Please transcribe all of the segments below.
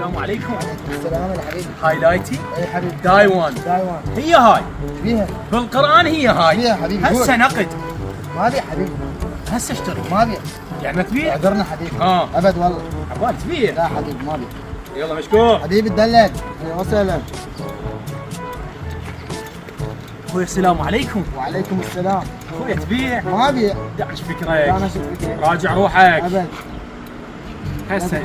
السلام عليكم. السلام يا حبيبي. هايلايتي اي حبيبي. دايوان دايوان. هي هاي بيها بالقرآن هي هاي. بيها حبيبي. هسه نقد ما ابيع حبيبي. هسه اشتري ما ابيع. يعني ما تبيع؟ اعذرنا حبيبي. ها ابد والله. عبال تبيع. لا حبيبي ما ابيع. يلا مشكور حبيبي تدلل. اهلا وسهلا. اخوي السلام عليكم. وعليكم السلام. اخوي تبيع؟ ما ابيع. دعش لا فكرك انا شفت فيك. راجع روحك ابد. هسه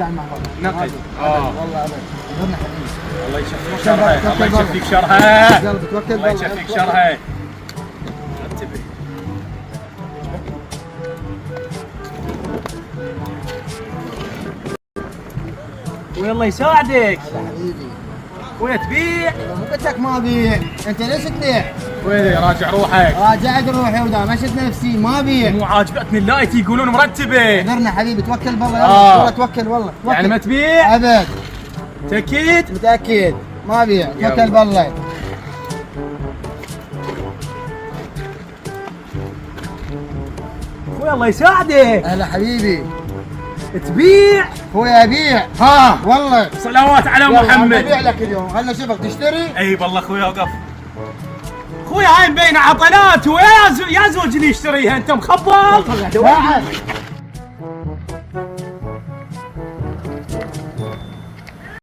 نقد. والله ابد. اعذرنا حبيبي. الله يشفيك توكل شرها بالله، الله توكل يشفيك شرها يلا توكل الله بالله. يشفيك شرها. انتبه والله يساعدك. هلا حبيبي. اخوي تبيع؟ مو قلت لك ما ابيع. انت ليش تبيع؟ اخوي راجع روحك. راجعت روحي ودا مشت نفسي ما ابيع. مو عاجبتني اللايتي يقولون مرتبه. اعذرنا حبيبي توكل بالله. آه. يلا توكل والله. توكل. يعني ما تبيع؟ ابد. تاكيد؟ متاكد ما ابيع. يلا. توكل بالله. اخوي الله يساعدك. هلا حبيبي. تبيع؟ اخوي ابيع. ها والله. صلوات على يلا، محمد. ابيع لك اليوم. هلا شوفك تشتري. اي والله اخوي اوقف. اخوي هاي مبينه عطلات ويا زوجني يشتريها انت مخبط. بعد.